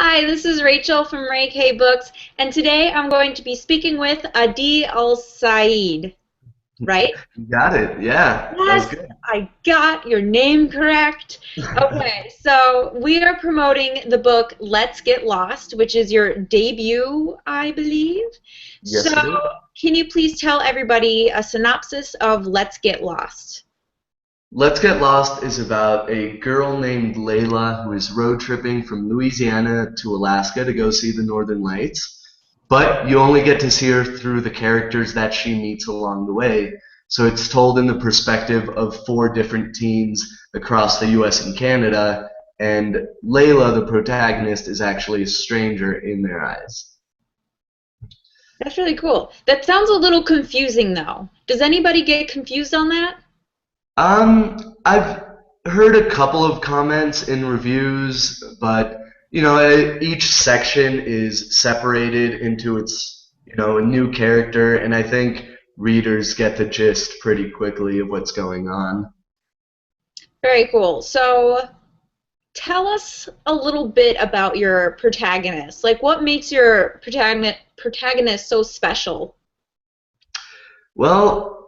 Hi, this is Rachel from Ray K Books, and today I'm going to be speaking with Adi Alsaid, right? You got it. Yeah, that was Yes, good. I got your name correct. Okay, so we are promoting the book Let's Get Lost, which is your debut, I believe. So, Yes, it is. can you please tell everybody a synopsis of Let's Get Lost? Let's Get Lost is about a girl named Layla who is road tripping from Louisiana to Alaska to go see the Northern Lights. But you only get to see her through the characters that she meets along the way. So it's told in the perspective of four different teens across the US and Canada, and Layla, the protagonist, is actually a stranger in their eyes. That's really cool. That sounds a little confusing, though. Does anybody get confused on that? I've heard a couple of comments in reviews, but each section is separated into a new character, and I think readers get the gist pretty quickly of what's going on. Very cool. So, tell us a little bit about your protagonist. Like, what makes your protagonist so special? Well,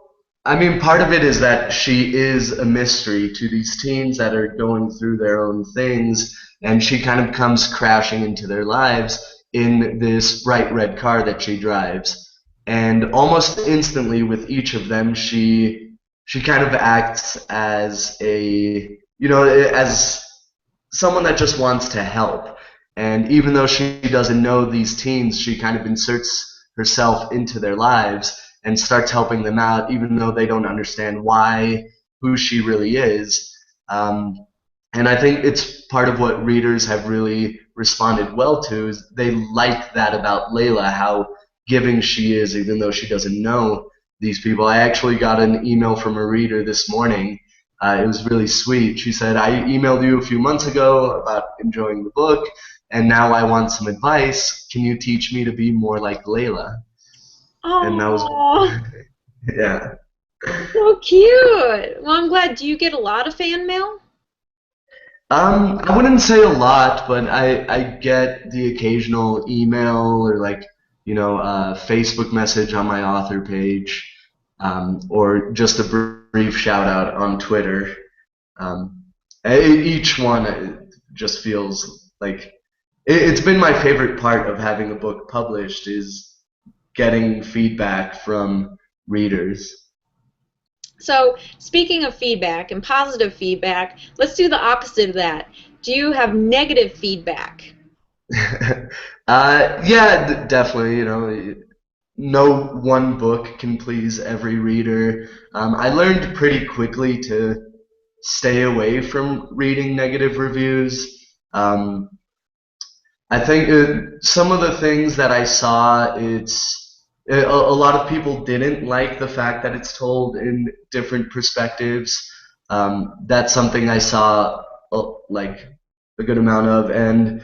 I mean, part of it is that she is a mystery to these teens that are going through their own things, and she kind of comes crashing into their lives in this bright red car that she drives. And almost instantly, with each of them, she kind of acts as as someone that just wants to help. And even though she doesn't know these teens, she kind of inserts herself into their lives and starts helping them out, even though they don't understand who she really is. Um, and I think it's part of what readers have really responded well to is they like that about Layla, how giving she is, even though she doesn't know these people. I actually got an email from a reader this morning. It was really sweet. She said, I emailed you a few months ago about enjoying the book, and now I want some advice. Can you teach me to be more like Layla? And that was, Oh, yeah. so cute. Well, I'm glad. Do you get a lot of fan mail? I wouldn't say a lot, but I get the occasional email or Facebook message on my author page, or just a brief shout out on Twitter. Um, each one just feels like it's been my favorite part of having a book published is getting feedback from readers. So, speaking of feedback and positive feedback, let's do the opposite of that. Do you have negative feedback? Yeah, definitely. No one book can please every reader. I learned pretty quickly to stay away from reading negative reviews. Um, I think some of the things that I saw, a lot of people didn't like the fact that it's told in different perspectives. That's something I saw like a good amount of, and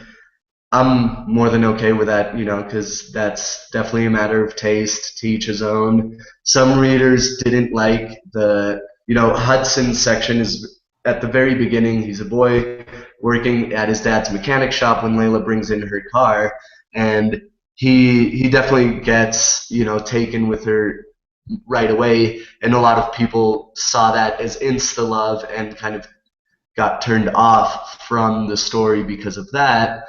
I'm more than okay with that, because that's definitely a matter of taste, to each his own. Some readers didn't like Hudson's section is at the very beginning. He's a boy working at his dad's mechanic shop when Layla brings in her car, and he definitely gets, taken with her right away, and a lot of people saw that as insta love and kind of got turned off from the story because of that,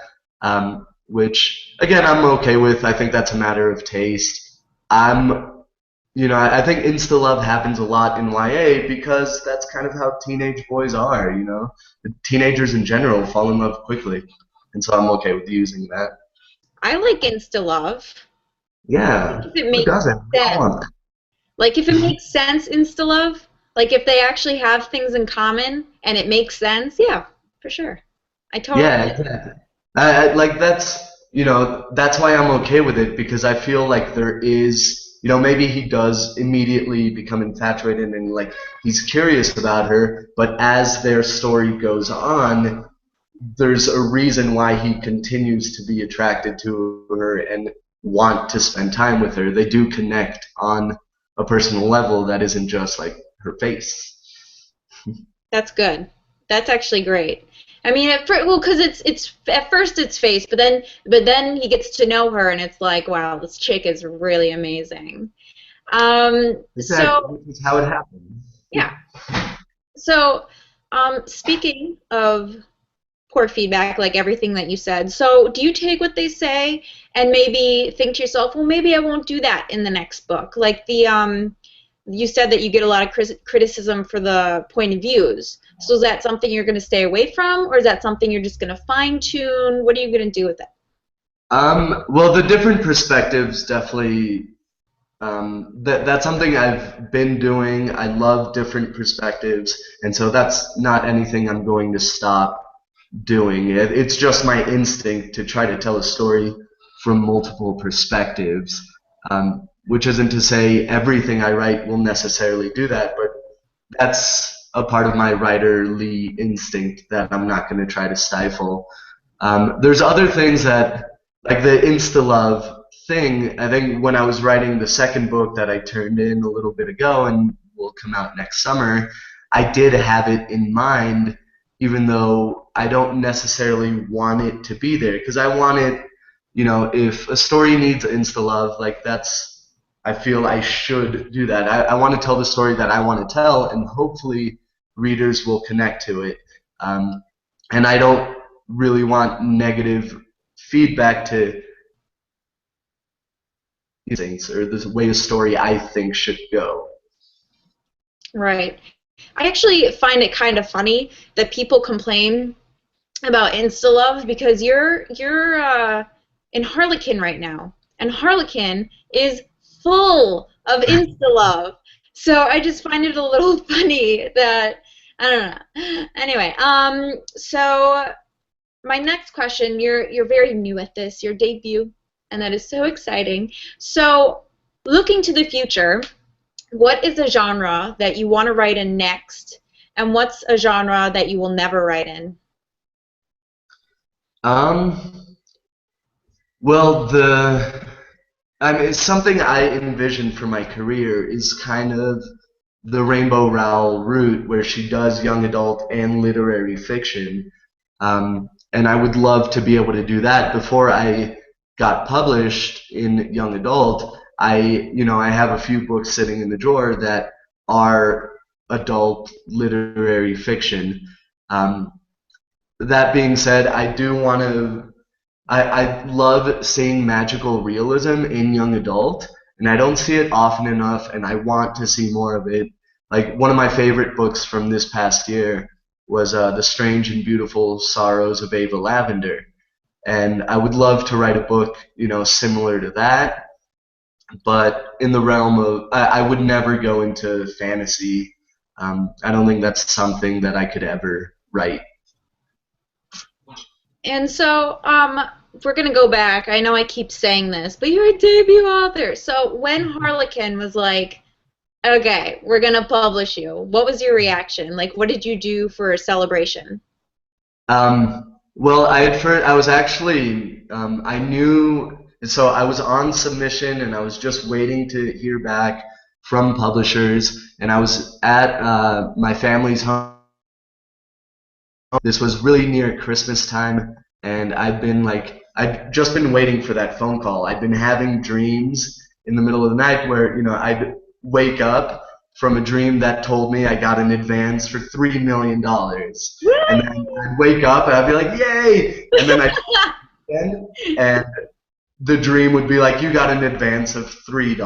which again I'm okay with. I think that's a matter of taste. I'm, I think insta love happens a lot in YA because that's kind of how teenage boys are. Teenagers in general fall in love quickly, and so I'm okay with using that. I like Insta Love. Yeah, If it who makes doesn't? We all sense. want Like if it makes sense, Insta Love. Like if they actually have things in common and it makes sense, yeah, for sure. I totally Yeah, get that. exactly. Like that's why I'm okay with it because I feel like there is, maybe he does immediately become infatuated and like he's curious about her, but as their story goes on, there's a reason why he continues to be attracted to her and want to spend time with her. They do connect on a personal level that isn't just like her face. That's good. That's actually great. I mean, well, because it's at first it's face, but then he gets to know her, and it's like, wow, this chick is really amazing. Exactly, So which is how it happens. yeah. So, speaking of poor feedback, like everything that you said, so do you take what they say and maybe think to yourself, well, maybe I won't do that in the next book? Like you said that you get a lot of criticism for the point of views. So is that something you're going to stay away from, or is that something you're just going to fine tune? What are you going to do with it? Well, the different perspectives definitely. That's something I've been doing. I love different perspectives, and so that's not anything I'm going to stop doing. It's just my instinct to try to tell a story from multiple perspectives, which isn't to say everything I write will necessarily do that, but that's a part of my writerly instinct that I'm not going to try to stifle. There's other things that, like the insta love thing. I think when I was writing the second book that I turned in a little bit ago and will come out next summer, I did have it in mind, even though I don't necessarily want it to be there because I want it. If a story needs insta love, like I feel I should do that. I want to tell the story that I want to tell, and hopefully readers will connect to it. Um, and I don't really want negative feedback to things or the way a story I think should go. Right. I actually find it kind of funny that people complain about Insta Love because you're in Harlequin right now, and Harlequin is full of Insta Love. So I just find it a little funny that I don't know. Anyway, so my next question, you're very new at this, your debut, and that is so exciting. So looking to the future, what is a genre that you want to write in next, and what's a genre that you will never write in? Um, well, I mean, something I envision for my career is kind of the Rainbow Rowell route, where she does young adult and literary fiction. And I would love to be able to do that. Before I got published in young adult, I have a few books sitting in the drawer that are adult literary fiction. Um, that being said, I do want to. I love seeing magical realism in young adult, and I don't see it often enough, and I want to see more of it. Like one of my favorite books from this past year was The Strange and Beautiful Sorrows of Ava Lavender, and I would love to write a book, similar to that, but in the realm of I would never go into fantasy. I don't think that's something that I could ever write. And so, we're gonna go back. I know I keep saying this, but you're a debut author. So when Harlequin was like, "Okay, we're gonna publish you," what was your reaction? Like, what did you do for a celebration? Well, I was actually I knew so I was on submission and I was just waiting to hear back from publishers and I was at my family's home. This was really near Christmas time, and I'd just been waiting for that phone call. I'd been having dreams in the middle of the night where, I'd wake up from a dream that told me I got an advance for $3 million. And then I'd wake up and I'd be like, yay! And then and the dream would be like, you got an advance of $3.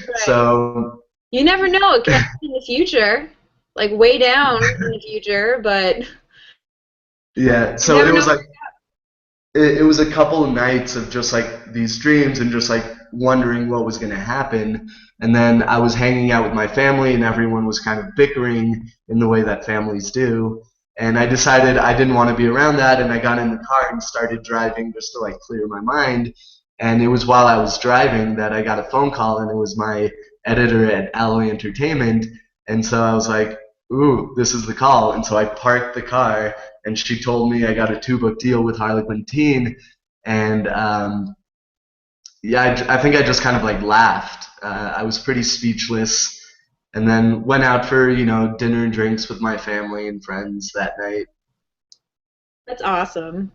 Right. So You never know. It could happen in the future, like way down in the future, but yeah, you so never it know. was like it was a couple of nights of just like these dreams and just like wondering what was going to happen. And then I was hanging out with my family and everyone was kind of bickering in the way that families do. And I decided I didn't want to be around that. And I got in the car and started driving just to like clear my mind. And it was while I was driving that I got a phone call and it was my editor at Alloy Entertainment. And so I was like, ooh, this is the call. And so I parked the car and she told me I got a 2 book deal with Harlequin Teen, and yeah, I think I just kind of like laughed. I was pretty speechless, and then went out for dinner and drinks with my family and friends that night. That's awesome.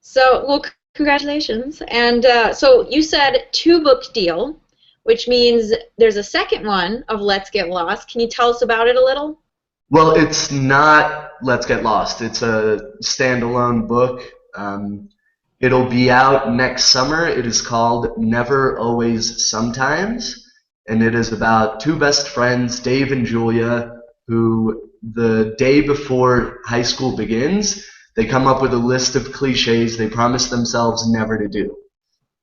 So, well, congratulations. And so you said two-book deal, which means there's a second one of Let's Get Lost. Can you tell us about it a little? Well, it's not Let's Get Lost. It's a standalone book. It'll be out next summer. It is called Never Always Sometimes, and it is about two best friends, Dave and Julia, who the day before high school begins, they come up with a list of cliches they promise themselves never to do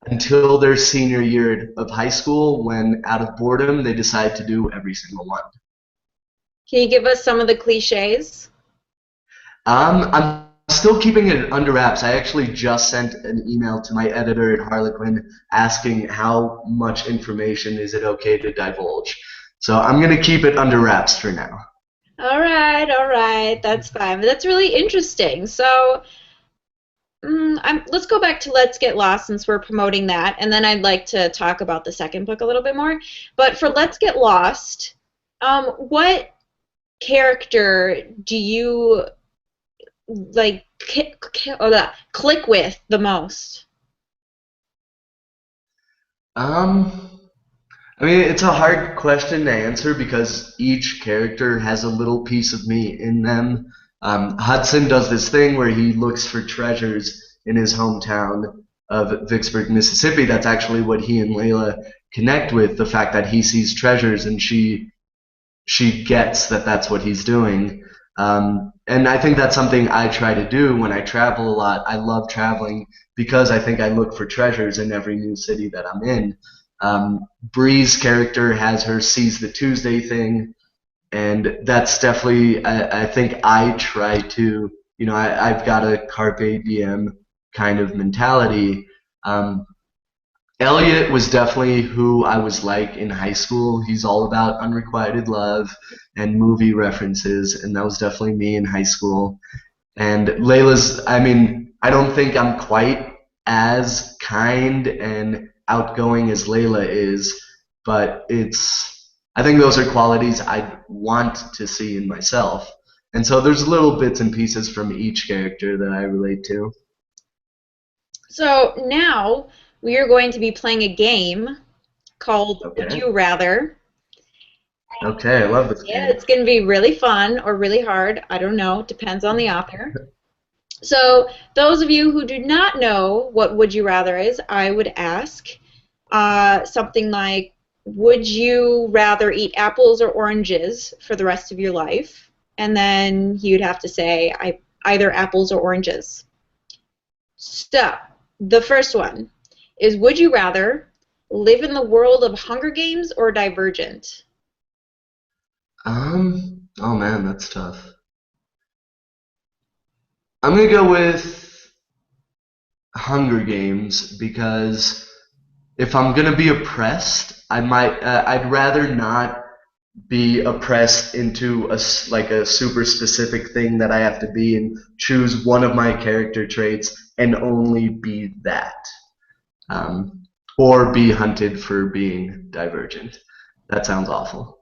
until their senior year of high school, when out of boredom they decide to do every single one. Can you give us some of the cliches? I'm still keeping it under wraps. I actually just sent an email to my editor at Harlequin asking how much information is it okay to divulge. So I'm going to keep it under wraps for now. All right, that's fine. But that's really interesting. So, let's go back to Let's Get Lost since we're promoting that, and then I'd like to talk about the second book a little bit more. But for Let's Get Lost, what character do you like click with the most? Um, I mean, it's a hard question to answer because each character has a little piece of me in them. Hudson does this thing where he looks for treasures in his hometown of Vicksburg, Mississippi. That's actually what he and Layla connect with, the fact that he sees treasures and she gets that that's what he's doing. And I think that's something I try to do when I travel a lot. I love traveling because I think I look for treasures in every new city that I'm in. Bree's character has her sees the Tuesday thing, and that's definitely, I think I try to, I've got a carpe diem kind of mentality. Um, Elliot was definitely who I was like in high school. He's all about unrequited love and movie references, and that was definitely me in high school. And Layla's, I mean, I don't think I'm quite as kind and outgoing as Layla is, but I think those are qualities I want to see in myself. And so there's little bits and pieces from each character that I relate to. So now we are going to be playing a game called Would Okay. You Rather. Okay, I love this Yeah, game. it's going to be really fun or really hard. I don't know. Depends on the author. So, those of you who do not know what Would You Rather is, I would ask something like, would you rather eat apples or oranges for the rest of your life? And then you'd have to say either apples or oranges. So, the first one is, would you rather live in the world of Hunger Games or Divergent? Oh man, that's tough. I'm gonna go with Hunger Games because if I'm gonna be oppressed, I'd rather not be oppressed into like a super specific thing that I have to be and choose one of my character traits and only be that, um, or be hunted for being divergent. That sounds awful.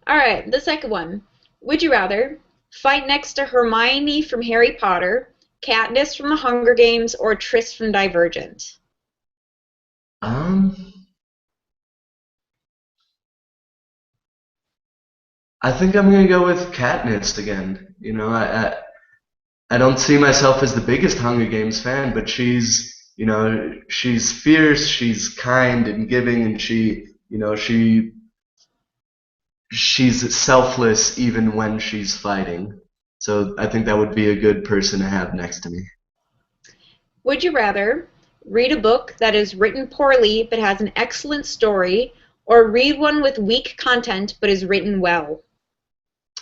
All right, the second one. Would you rather fight next to Hermione from Harry Potter, Katniss from the Hunger Games, or Tris from Divergent? Um, I think I'm gonna go with Katniss again. I don't see myself as the biggest Hunger Games fan, but she's fierce, she's kind and giving, and she's selfless even when she's fighting. So I think that would be a good person to have next to me. Would you rather read a book that is written poorly but has an excellent story, or read one with weak content but is written well?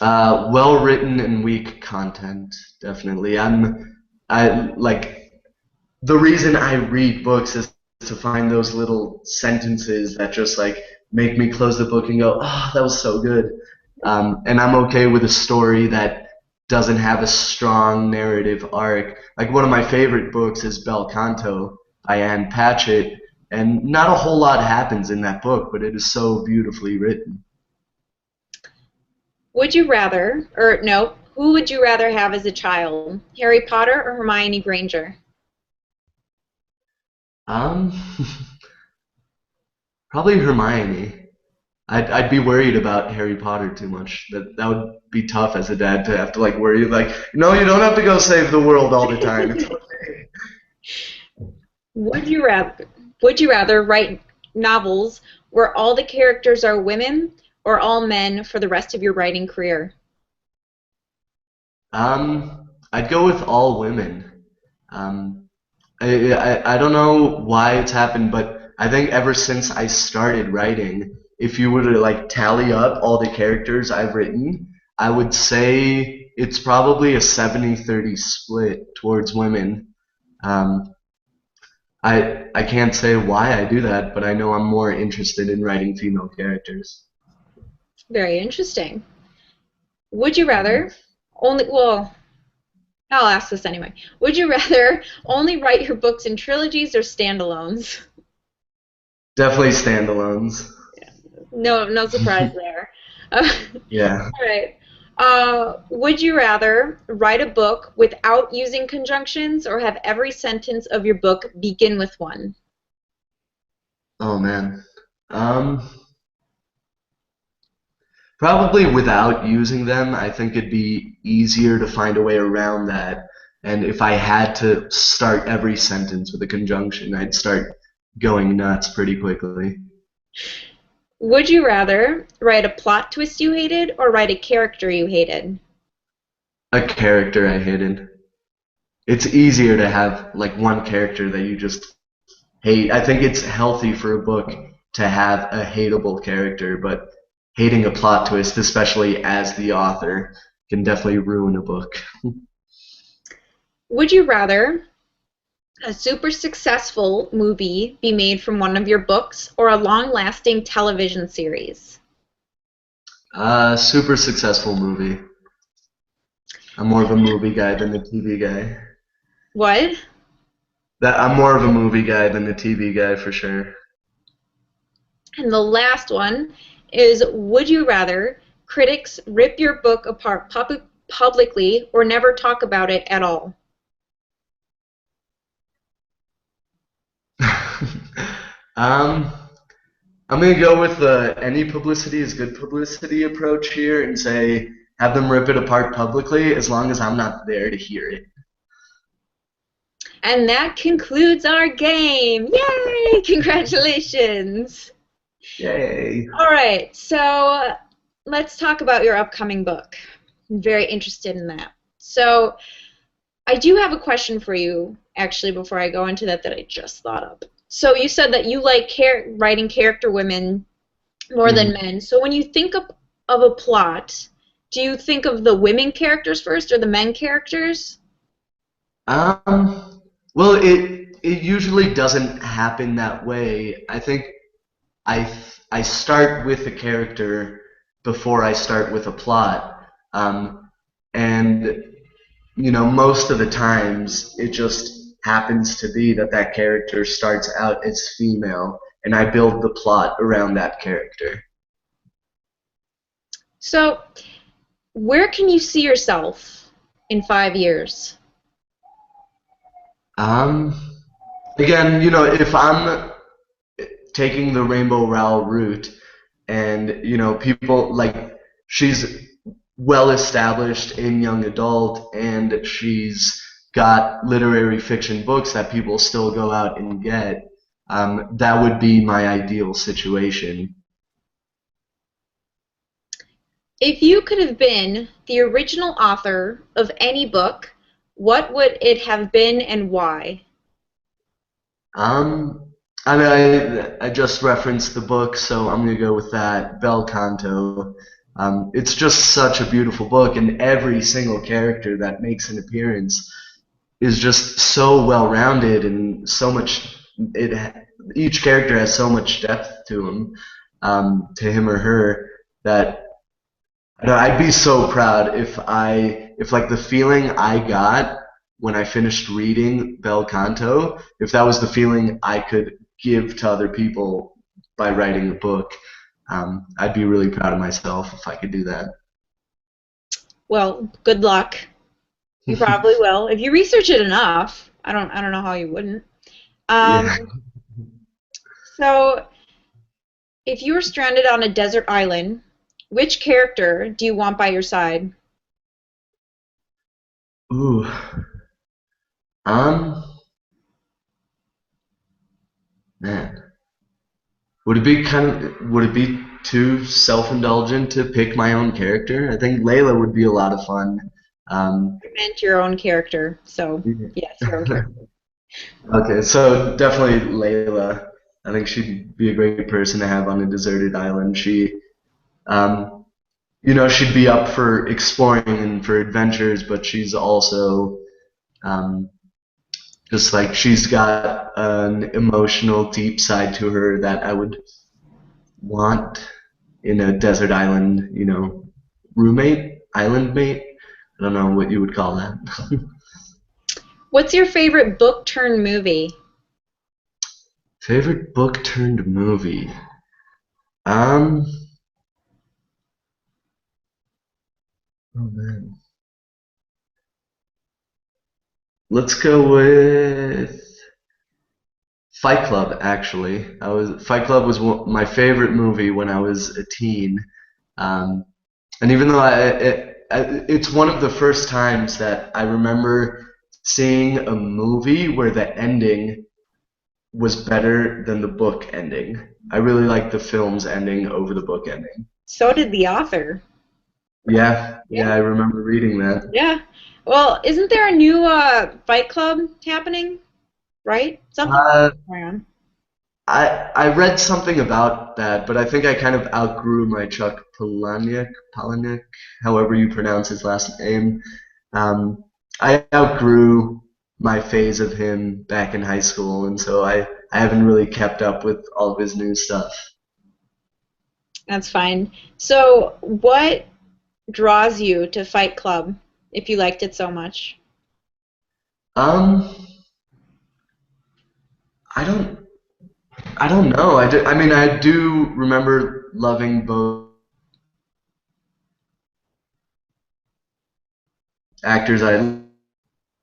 Well written and weak content, definitely. I like the reason I read books is to find those little sentences that just like make me close the book and go, "Oh, that was so good." And I'm okay with a story that doesn't have a strong narrative arc. Like one of my favorite books is Bel Canto by Anne Patchett, and not a whole lot happens in that book, but it is so beautifully written. Would you rather, or no, Who would you rather have as a child, Harry Potter or Hermione Granger? Um, Probably Hermione. I'd be worried about Harry Potter too much. That would be tough as a dad to have to like worry like, no, you don't have to go save the world all the time. It's okay. Would you rather write novels where all the characters are women or all men for the rest of your writing career? I'd go with all women. Um, I don't know why it's happened, but I think ever since I started writing, if you were to like tally up all the characters I've written, I would say it's probably a 70-30 split towards women. Um, I can't say why I do that, but I know I'm more interested in writing female characters. Very interesting. Would you Mhm. rather only, well, I'll ask this anyway. Would you rather only write your books in trilogies or standalones? Definitely standalones. No, no surprise there. Yeah. All right. Would you rather write a book without using conjunctions or have every sentence of your book begin with one? Oh man. Um, Probably without using them, I think it'd be easier to find a way around that. And if I had to start every sentence with a conjunction, I'd start going nuts pretty quickly. Would you rather write a plot twist you hated or write a character you hated? A character I hated. It's easier to have like one character that you just hate. I think it's healthy for a book to have a hateable character, but hating a plot twist, especially as the author, can definitely ruin a book. Would you rather a super successful movie be made from one of your books or a long-lasting television series? Super successful movie. I'm more of a movie guy than a TV guy. What? That I'm more of a movie guy than a TV guy for sure. And the last one is would you rather critics rip your book apart publicly or never talk about it at all? um, I'm gonna go with the any publicity is good publicity approach here and say have them rip it apart publicly as long as I'm not there to hear it. And that concludes our game. Yay! Congratulations. Yay! All right, so let's talk about your upcoming book. I'm very interested in that. So, I do have a question for you, actually, before I go into that I just thought of. So, you said that you like writing character women more than Mhm. men. So, when you think of a plot, do you think of the women characters first or the men characters? Well, it usually doesn't happen that way. I think I start with a character before I start with a plot, and most of the times it just happens to be that that character starts out as female, and I build the plot around that character. So, where can you see yourself in 5 years? Um, Again, if I'm taking the Rainbow Rowell route, and people like she's well established in young adult, and she's got literary fiction books that people still go out and get. That would be my ideal situation. If you could have been the original author of any book, what would it have been and why? Um, I mean, I just referenced the book, so I'm gonna go with that. Bel Canto. It's just such a beautiful book, and every single character that makes an appearance is just so well rounded and so much. Each character has so much depth to him or her, that I know I'd be so proud if like the feeling I got when I finished reading Bel Canto, if that was the feeling I could give to other people by writing a book, I'd be really proud of myself if I could do that. Well, good luck. You probably will. If you research it enough, I don't know how you wouldn't. Yeah. Um, so if you were stranded on a desert island, which character do you want by your side? Ooh. Um, man. Would it be too self-indulgent to pick my own character? I think Layla would be a lot of fun. Um, I meant your own character. So, yes, your own yeah. character. Okay, so definitely Layla. I think she'd be a great person to have on a deserted island. Um, she'd be up for exploring and for adventures, but she's also um, just like she's got an emotional, deep side to her that I would want in a desert island, roommate, island mate. I don't know what you would call that. What's your favorite book turned movie? Favorite book turned movie. Um, oh man. Let's go with Fight Club. Actually, Fight Club was my favorite movie when I was a teen. Um, and even though it's one of the first times that I remember seeing a movie where the ending was better than the book ending. I really like the film's ending over the book ending. So did the author. Yeah, Yeah. yeah, I remember reading that. Yeah. Well, isn't there a new Fight Club happening? Right? Something Uh, going on. I read something about that, but I think I kind of outgrew my Chuck Palahniuk, however you pronounce his last name. Um, I outgrew my phase of him back in high school, and so I haven't really kept up with all of his new stuff. That's fine. So, what draws you to Fight Club if you liked it so much? Um, I don't I don't know. I mean, I do remember loving both actors.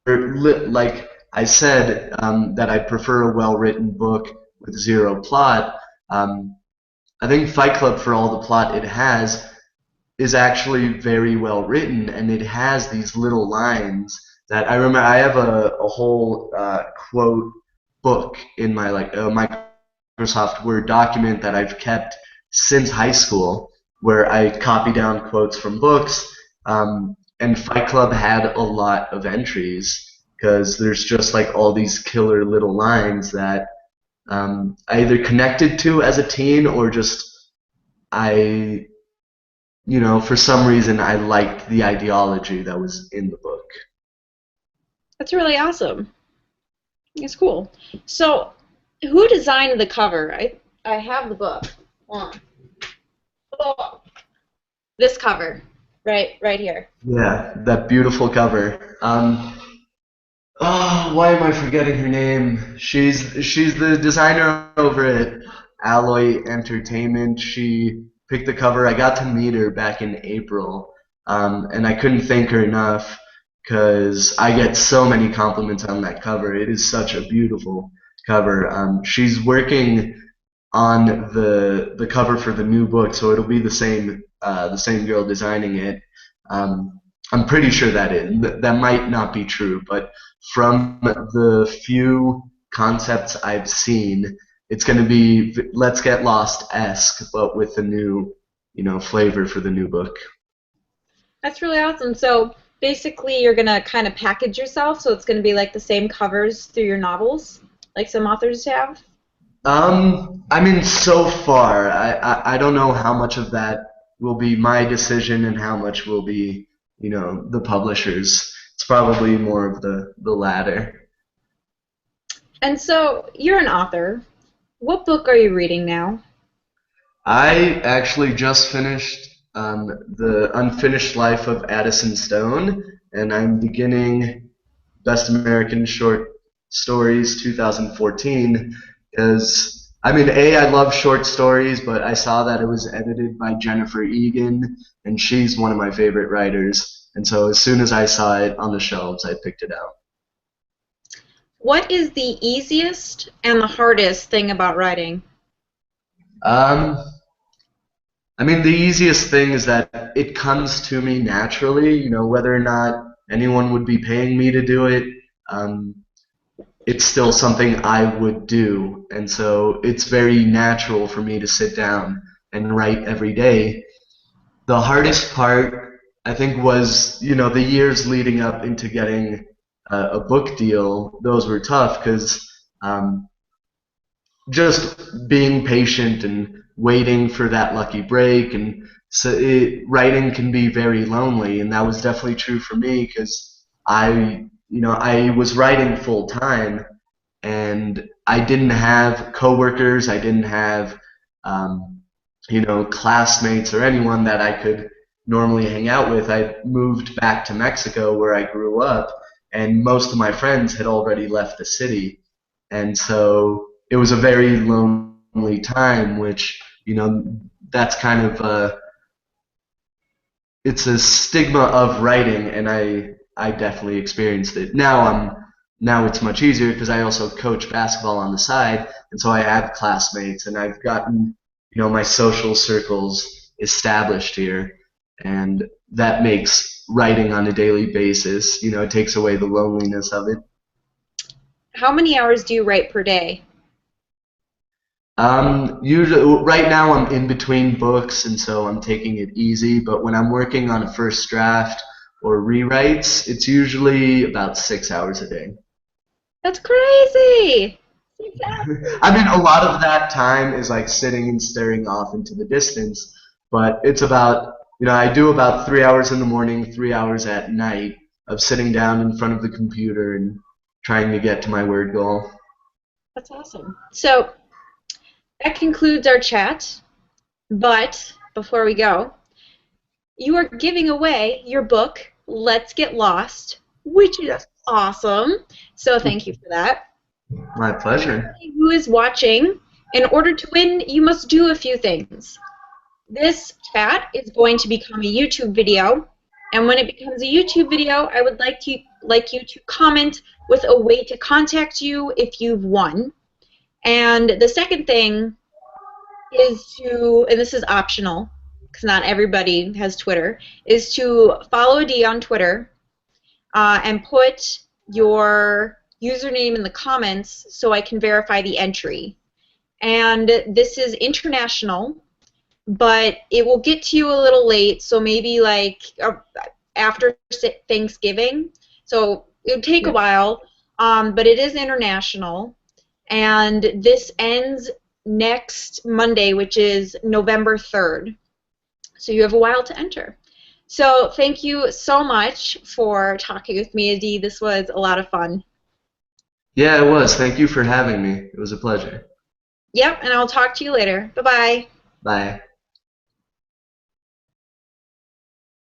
Like I said, that I prefer a well-written book with zero plot. Um, I think Fight Club, for all the plot it has, is actually very well written, and it has these little lines that I remember. I have a whole quote book in my Microsoft Word document that I've kept since high school, where I copy down quotes from books. And Fight Club had a lot of entries because there's just like all these killer little lines that I either connected to as a teen or just I for some reason I liked the ideology that was in the book. That's really awesome. It's cool. So, who designed the cover? I have the book. Hold on. Oh, this cover, right here. Yeah, that beautiful cover. Oh, why am I forgetting her name? She's the designer over at Alloy Entertainment. She picked the cover. I got to meet her back in April, and I couldn't thank her enough because I get so many compliments on that cover. It is such a beautiful cover. She's working on the cover for the new book, so it'll be the same girl designing it. I'm pretty sure that might not be true, but from the few concepts I've seen, it's going to be Let's Get Lost esque, but with a new flavor for the new book. That's really awesome. So, basically, you're gonna kind of package yourself, so it's gonna be like the same covers through your novels, like some authors have. I mean, so far, I don't know how much of that will be my decision and how much will be, the publisher's. It's probably more of the latter. And so, you're an author. What book are you reading now? I actually just finished the Unfinished Life of Addison Stone, and I'm beginning Best American Short Stories 2014 because I mean, I love short stories, but I saw that it was edited by Jennifer Egan, and she's one of my favorite writers. And so as soon as I saw it on the shelves, I picked it out. What is the easiest and the hardest thing about writing? Um, I mean, the easiest thing is that it comes to me naturally, whether or not anyone would be paying me to do it. Um, it's still something I would do. And so it's very natural for me to sit down and write every day. The hardest part, I think, was, the years leading up into getting a book deal. Those were tough because um, just being patient and waiting for that lucky break, and so writing can be very lonely, and that was definitely true for me because I was writing full time, and I didn't have coworkers, I didn't have um, classmates or anyone that I could normally hang out with. I moved back to Mexico where I grew up, and most of my friends had already left the city, and so it was a very lonely time, which that's kind of it's a stigma of writing, and I definitely experienced it. Now it's much easier because I also coach basketball on the side, and so I have classmates, and I've gotten my social circles established here, and that makes writing on a daily basis. It takes away the loneliness of it. How many hours do you write per day? Usually, right now I'm in between books, and so I'm taking it easy. But when I'm working on a first draft or rewrites, it's usually about 6 hours a day. That's crazy. 6 hours. I mean, a lot of that time is like sitting and staring off into the distance, but it's about, I do about 3 hours in the morning, 3 hours at night of sitting down in front of the computer and trying to get to my word goal. That's awesome. So that concludes our chat. But before we go, you are giving away your book, Let's Get Lost, which is Yes. awesome. So thank you for that. My pleasure. Anybody who is watching, in order to win, you must do a few things. This chat is going to become a YouTube video, and when it becomes a YouTube video, I would like you to comment with a way to contact you if you've won. And the second thing is to, and this is optional because not everybody has Twitter, is to follow D on Twitter and put your username in the comments so I can verify the entry. And this is international, but it will get to you a little late, so maybe like after Thanksgiving. So it would take a while, but it is international. And this ends next Monday, which is November 3rd. So you have a while to enter. So thank you so much for talking with me, Adi. This was a lot of fun. Yeah, it was. Thank you for having me. It was a pleasure. Yep, and I'll talk to you later. Bye-bye. Bye.